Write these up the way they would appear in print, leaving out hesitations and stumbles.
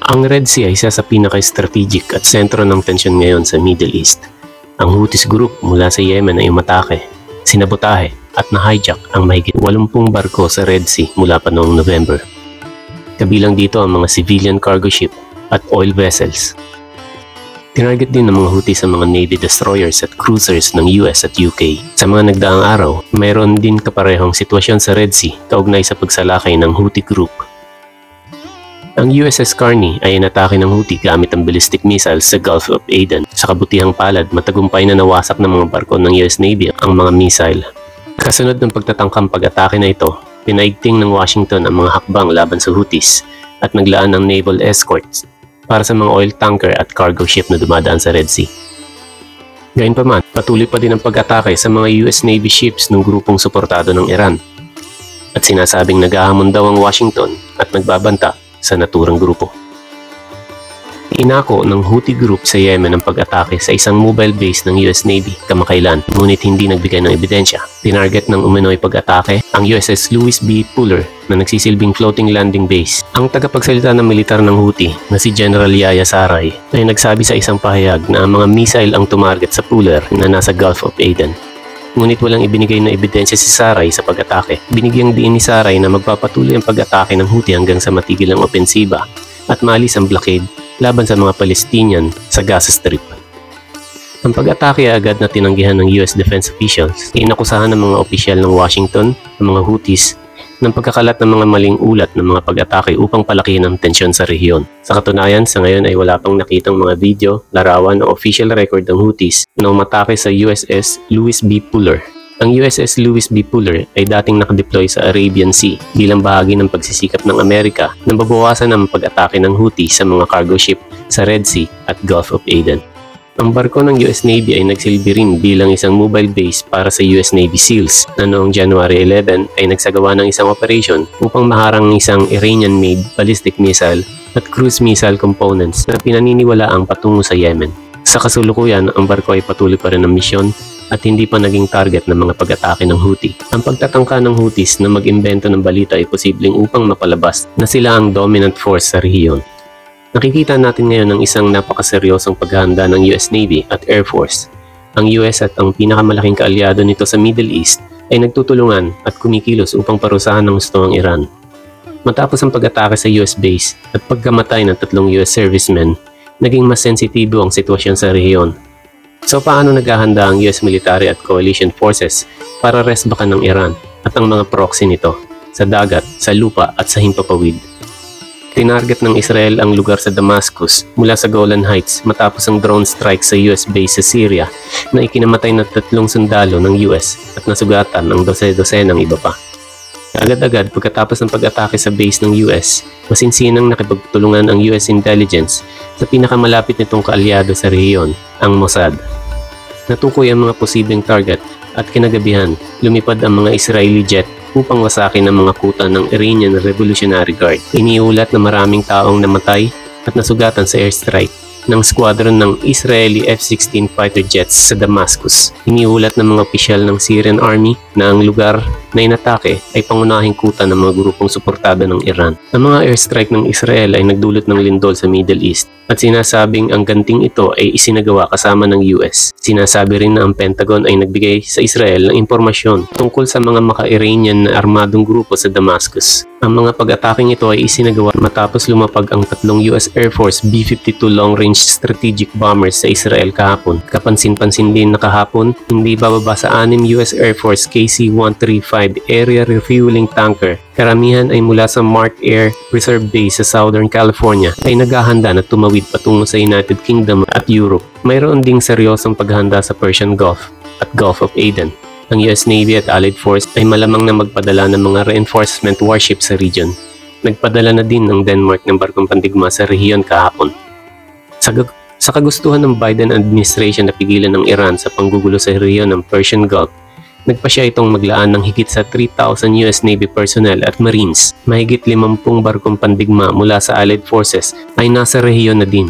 Ang Red Sea ay isa sa pinaka-strategic at sentro ng tensyon ngayon sa Middle East. Ang Houthis Group mula sa Yemen ay umatake, sinabotahe at na-hijack ang mahigit 80 barko sa Red Sea mula pa noong November. Kabilang dito ang mga civilian cargo ship at oil vessels. Tinarget din ng mga Houthis sa mga Navy destroyers at cruisers ng US at UK. Sa mga nagdaang araw, mayroon din kaparehong sitwasyon sa Red Sea kaugnay sa pagsalakay ng Houthi Group. Ang USS Carney ay inatake ng Houthi gamit ang ballistic missiles sa Gulf of Aden. Sa kabutihang palad, matagumpay na nawasak ng mga barko ng US Navy ang mga missile. Kasunod ng pagtatangkang pag-atake na ito, pinaigting ng Washington ang mga hakbang laban sa Houthis at naglaan ng naval escorts para sa mga oil tanker at cargo ship na dumadaan sa Red Sea. Gayunpaman, patuloy pa din ang pag-atake sa mga US Navy ships ng grupong suportado ng Iran. At sinasabing naghahamon daw ang Washington at nagbabanta sa naturang grupo. Inako ng Houthi Group sa Yemen ang pag-atake sa isang mobile base ng US Navy kamakailan, ngunit hindi nagbigay ng ebidensya. Tinarget ng umano'y pag-atake ang USS Louis B. Puller na nagsisilbing floating landing base. Ang tagapagsalita ng militar ng Houthi na si General Yahya Sarray ay nagsabi sa isang pahayag na ang mga missile ang tumarget sa Puller na nasa Gulf of Aden. Ngunit walang ibinigay na ebidensya si Sarray sa pag-atake. Binigyang diin ni Sarray na magpapatuloy ang pag-atake ng Houthi hanggang sa matigil ang opensiba at maalis ang blockade laban sa mga Palestinian sa Gaza Strip. Ang pag-atake ay agad na tinanggihan ng US defense officials. Inakusahan ng mga opisyal ng Washington ang mga Houthis ng pagkakalat ng mga maling ulat ng mga pag-atake upang palakihin ang tensyon sa rehiyon. Sa katunayan, sa ngayon ay wala pang nakitang mga video, larawan o official record ng Houthis na umatake sa USS Louis B. Puller. Ang USS Louis B. Puller ay dating nakadeploy sa Arabian Sea bilang bahagi ng pagsisikap ng Amerika na babawasan ang pag-atake ng Houthi sa mga cargo ship sa Red Sea at Gulf of Aden. Ang barko ng US Navy ay nagsilbi rin bilang isang mobile base para sa US Navy SEALs na noong January 11 ay nagsagawa ng isang operation upang maharang isang Iranian-made ballistic missile at cruise missile components na pinaniniwalaang patungo sa Yemen. Sa kasulukuyan, ang barko ay patuloy pa rin ang misyon at hindi pa naging target ng mga pag-atake ng Houthi. Ang pagtatangka ng Houthis na mag-imbento ng balita ay posibleng upang mapalabas na sila ang dominant force sa rehiyon. Nakikita natin ngayon ang isang napakaseryosong paghahanda ng US Navy at Air Force. Ang US at ang pinakamalaking kaalyado nito sa Middle East ay nagtutulungan at kumikilos upang parusahan ng gusto ng Iran. Matapos ang pag-atake sa US base at pagkamatay ng 3 US servicemen, naging mas sensitibo ang sitwasyon sa rehiyon. So paano naghahanda ang US military at coalition forces para resbakan ng Iran at ang mga proxy nito sa dagat, sa lupa at sa himpapawid? Tinarget ng Israel ang lugar sa Damascus mula sa Golan Heights matapos ang drone strike sa US base sa Syria na ikinamatay na 3 sundalo ng US at nasugatan ang 12 ng iba pa. Agad-agad pagkatapos ng pag-atake sa base ng US, masinsinang nakipagtulungan ang US intelligence sa pinakamalapit nitong kaalyado sa rehiyon, ang Mossad. Natukoy ang mga posibleng target at kinagabihan, lumipad ang mga Israeli jet upang wasakin ang mga kuta ng Iranian Revolutionary Guard. Iniulat na maraming taong namatay at nasugatan sa airstrike ng squadron ng Israeli F-16 fighter jets sa Damascus. Iniulat ng mga opisyal ng Syrian Army na ang lugar na inatake ay pangunahing kuta ng mga grupong suportado ng Iran. Ang mga airstrike ng Israel ay nagdulot ng lindol sa Middle East at sinasabing ang ganting ito ay isinagawa kasama ng US. Sinasabi rin na ang Pentagon ay nagbigay sa Israel ng impormasyon tungkol sa mga maka-Iranian na armadong grupo sa Damascus. Ang mga pag-ataking ito ay isinagawa matapos lumapag ang 3 US Air Force B-52 long-range strategic bombers sa Israel kahapon. Kapansin-pansin din na kahapon, hindi bababa sa 6 US Air Force KC-135 area refueling tanker. Karamihan ay mula sa Mark Air Reserve Base sa Southern California ay naghahanda na tumawid patungo sa United Kingdom at Europe. Mayroon ding seryosong paghahanda sa Persian Gulf at Gulf of Aden. Ang US Navy at Allied Force ay malamang na magpadala ng mga reinforcement warships sa region. Nagpadala na din ng Denmark ng barkong pandigma sa rehiyon kahapon. Sa kagustuhan ng Biden administration na pigilan ng Iran sa panggugulo sa rehiyon ng Persian Gulf, nagpasya itong maglaan ng higit sa 3,000 US Navy personnel at Marines. Mahigit 50 barkong pandigma mula sa Allied Forces ay nasa rehiyon na din.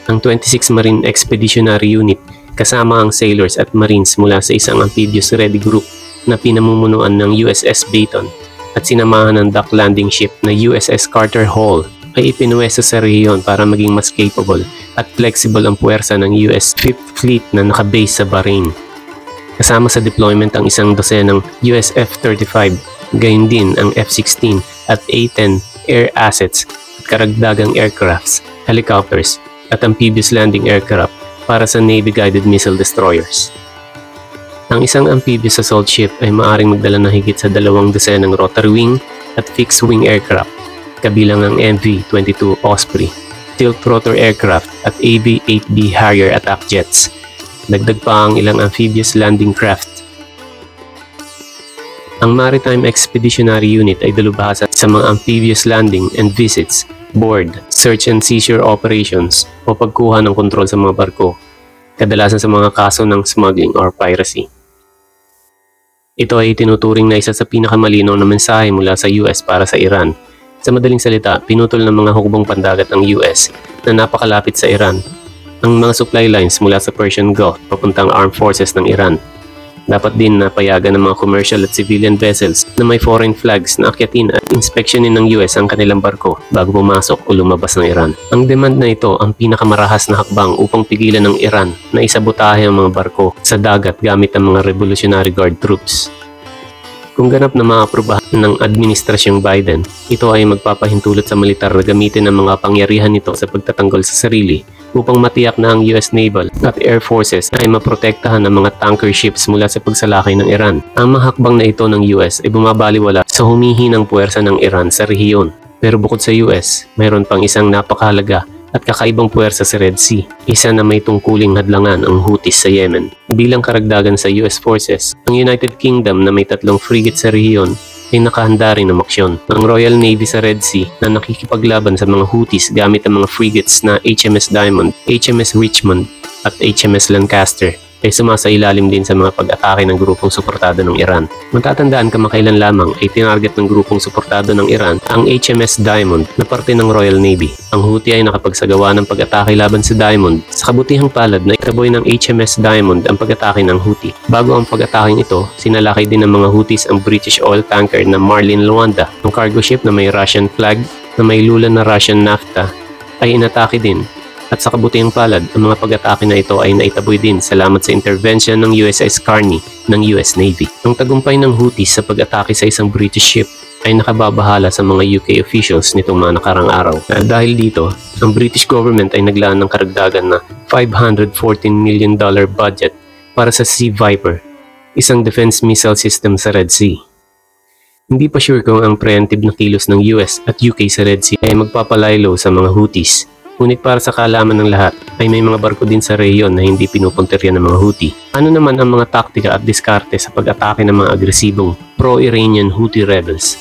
Ang 26 Marine Expeditionary Unit kasama ang sailors at Marines mula sa isang amphibious ready group na pinamumunuan ng USS Baton at sinamahan ng dock landing ship na USS Carter Hall ay ipinuwesta sa rehiyon para maging mas capable at flexible ang puwersa ng US Fifth Fleet na nakabase sa Bahrain. Kasama sa deployment ang isang dosenang US F-35, gayon din ang F-16 at A-10 air assets at karagdagang aircrafts, helicopters at amphibious landing aircraft para sa Navy-guided missile destroyers. Ang isang amphibious assault ship ay maaaring magdala ng higit sa 2 dosenang rotary wing at fixed wing aircraft, kabilang ang MV-22 Osprey, tilt-rotor aircraft at AV-8B Harrier attack jets. Dagdag pa ang ilang amphibious landing craft. Ang Maritime Expeditionary Unit ay dalubhasa sa mga amphibious landing and visits, board, search and seizure operations o pagkuha ng kontrol sa mga barko, kadalasan sa mga kaso ng smuggling or piracy. Ito ay tinuturing na isa sa pinakamalinaw na mensahe mula sa US para sa Iran. Sa madaling salita, pinutol ng mga hukbong pandagat ng US na napakalapit sa Iran ang mga supply lines mula sa Persian Gulf papuntang armed forces ng Iran. Dapat din napayagan ng mga commercial at civilian vessels na may foreign flags na akyatin at inspeksyonin ng US ang kanilang barko bago pumasok o lumabas ng Iran. Ang demand na ito ang pinakamarahas na hakbang upang pigilan ng Iran na isabotahe ang mga barko sa dagat gamit ang mga Revolutionary Guard troops. Kung ganap na maaprobahan ng Administrasyong Biden, ito ay magpapahintulot sa militar na gamitin ang mga pangyarihan nito sa pagtatanggol sa sarili upang matiyak na ang US Naval at Air Forces ay maprotektahan ang mga tanker ships mula sa pagsalakay ng Iran. Ang mga hakbang na ito ng US ay bumabaliwala sa humihinang puwersa ng Iran sa rehiyon. Pero bukod sa US, mayroon pang isang napakahalaga at kakaibang puwersa sa Red Sea, isa na may tungkuling hadlangan ang Houthis sa Yemen. Bilang karagdagan sa US forces, ang United Kingdom na may 3 frigate sa rehiyon ay nakahanda rin ng aksyon. Ang Royal Navy sa Red Sea na nakikipaglaban sa mga Houthis gamit ang mga frigates na HMS Diamond, HMS Richmond at HMS Lancaster ay sumasailalim din sa mga pag-atake ng grupong suportado ng Iran. Matatandaan kamakailan lamang ay tinarget ng grupong suportado ng Iran ang HMS Diamond na parte ng Royal Navy. Ang Houthi ay nakapagsagawa ng pag-atake laban sa Diamond. Sa kabutihang palad na itaboy ng HMS Diamond ang pag-atake ng Houthi. Bago ang pag-atake ito, sinalakay din ng mga Houthis ang British oil tanker na Marlin Luanda. Ang cargo ship na may Russian flag na may lula na Russian naphtha ay inatake din. At sa kabutihang palad, ang mga pag-atake na ito ay naitaboy din salamat sa intervention ng USS Carney ng US Navy. Ang tagumpay ng Houthis sa pag-atake sa isang British ship ay nakababahala sa mga UK officials nitong mga nakarang araw. At dahil dito, ang British government ay naglaan ng karagdagan na $514 million budget para sa Sea Viper, isang defense missile system sa Red Sea. Hindi pa sure kung ang preemptive na kilos ng US at UK sa Red Sea ay magpapalaylo sa mga Houthis. Ngunit para sa kaalaman ng lahat, ay may mga barko din sa rehiyon na hindi pinupuntirya ng mga Houthi. Ano naman ang mga taktika at diskarte sa pag-atake ng mga agresibong pro-Iranian Houthi rebels?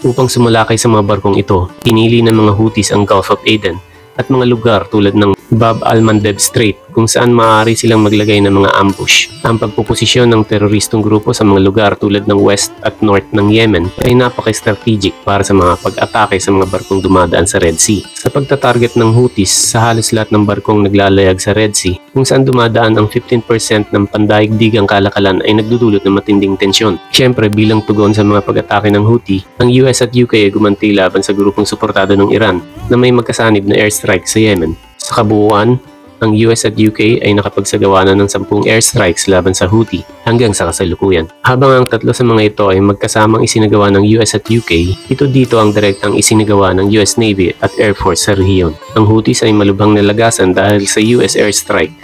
Upang sumalakay sa mga barkong ito, pinili ng mga Houthis ang Gulf of Aden at mga lugar tulad ng Bab al-Mandeb Strait kung saan maaari silang maglagay ng mga ambush. Ang pagpuposisyon ng teroristong grupo sa mga lugar tulad ng west at north ng Yemen ay napaka-strategic para sa mga pag-atake sa mga barkong dumadaan sa Red Sea. Sa pagtatarget ng Houthis sa halos lahat ng barkong naglalayag sa Red Sea, kung saan dumadaan ang 15% ng pandaigdigang kalakalan ay nagdudulot ng matinding tensyon. Siyempre, bilang tugon sa mga pag-atake ng Houthi, ang US at UK ay gumanti laban sa grupong suportado ng Iran na may magkasanib na airstrike sa Yemen. Sa kabuuan, ang US at UK ay nakapagsagawa na ng 10 airstrikes laban sa Houthi hanggang sa kasalukuyan. Habang ang tatlo sa mga ito ay magkasamang isinagawa ng US at UK, ito dito ang direktang isinagawa ng US Navy at Air Force sa rehiyon. Ang Houthis ay malubhang nalagasan dahil sa US airstrike.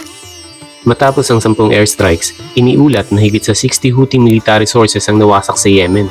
Matapos ang 10 airstrikes, iniulat na higit sa 60 Houthi military sources ang nawasak sa Yemen.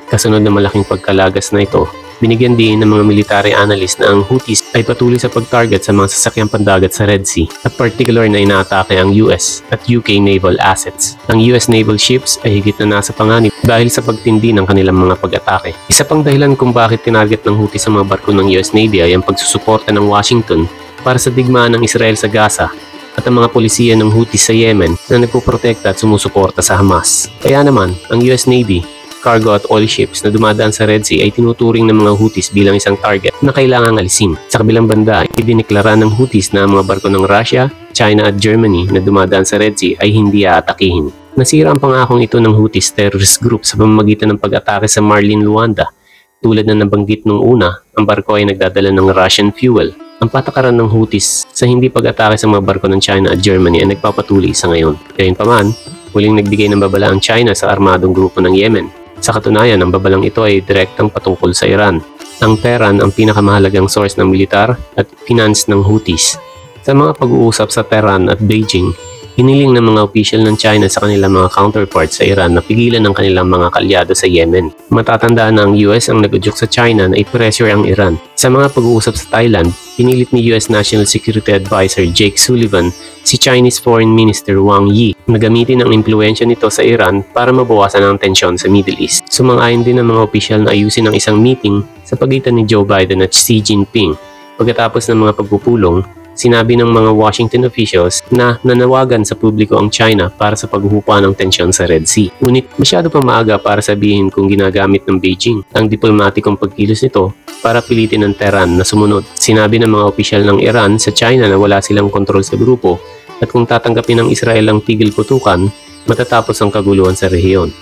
Kasunod na malaking pagkalagas na ito, binigyan din ng mga military analyst na ang Houthis ay patuloy sa pag-target sa mga sasakyang pandagat sa Red Sea at particular na inaatake ang US at UK naval assets. Ang US naval ships ay higit na nasa panganib dahil sa pagtindi ng kanilang mga pag-atake. Isa pang dahilan kung bakit tinarget ng Houthis sa mga barko ng US Navy ay ang pagsusuporta ng Washington para sa digmaan ng Israel sa Gaza at ang mga polisiya ng Houthis sa Yemen na nagpoprotekta at sumusuporta sa Hamas. Kaya naman, ang US Navy, cargo at oil ships na dumadaan sa Red Sea ay tinuturing ng mga Houthis bilang isang target na kailangang alisin. Sa kabilang banda, idineklara ng Houthis na ang mga barko ng Russia, China at Germany na dumadaan sa Red Sea ay hindi aatakihin. Nasira ang pangakong ito ng Houthis terrorist group sa pamamagitan ng pag-atake sa Marlin Luanda Tulad na nabanggit nung una, ang barko ay nagdadala ng Russian fuel. Ang patakaran ng Houthis sa hindi pag-atake sa mga barko ng China at Germany ay nagpapatuloy sa ngayon. Gayunpaman, huling nagbigay ng babala ang China sa armadong grupo ng Yemen. Sa katunayan, ang babalang ito ay direktang patungkol sa Iran. Ang Tehran ang pinakamahalagang source ng militar at finance ng Houthis. Sa mga pag-uusap sa Tehran at Beijing, hiniling ng mga opisyal ng China sa kanilang mga counterparts sa Iran na pigilan ang kanilang mga kalyado sa Yemen. Matatandaan na ang US ang nag-udyok sa China na i-pressure ang Iran. Sa mga pag-uusap sa Thailand, pinilit ni US National Security Advisor Jake Sullivan si Chinese Foreign Minister Wang Yi na gamitin ang impluensya nito sa Iran para mabawasan ang tensyon sa Middle East. Sumang-ayon din ng mga opisyal na ayusin ang isang meeting sa pagitan ni Joe Biden at Xi Jinping. Pagkatapos ng mga pagpupulong, sinabi ng mga Washington officials na nanawagan sa publiko ang China para sa paghuhupa ng tensyon sa Red Sea. Ngunit masyado pa maaga para sabihin kung ginagamit ng Beijing ang diplomatikong pagkilos nito para pilitin ng Tehran na sumunod. Sinabi ng mga opisyal ng Iran sa China na wala silang kontrol sa grupo at kung tatanggapin ng Israel ang tigil putukan, matatapos ang kaguluhan sa rehiyon.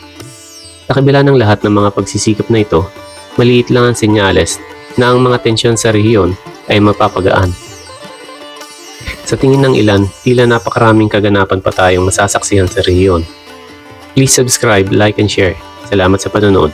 Sa kabila ng lahat ng mga pagsisikap na ito, maliit lang ang senyales na ang mga tensyon sa rehiyon ay mapapagaan. Sa tingin ng ilan, tila napakaraming kaganapan pa tayong masasaksihan sa rehiyon. Please subscribe, like, and share. Salamat sa panonood.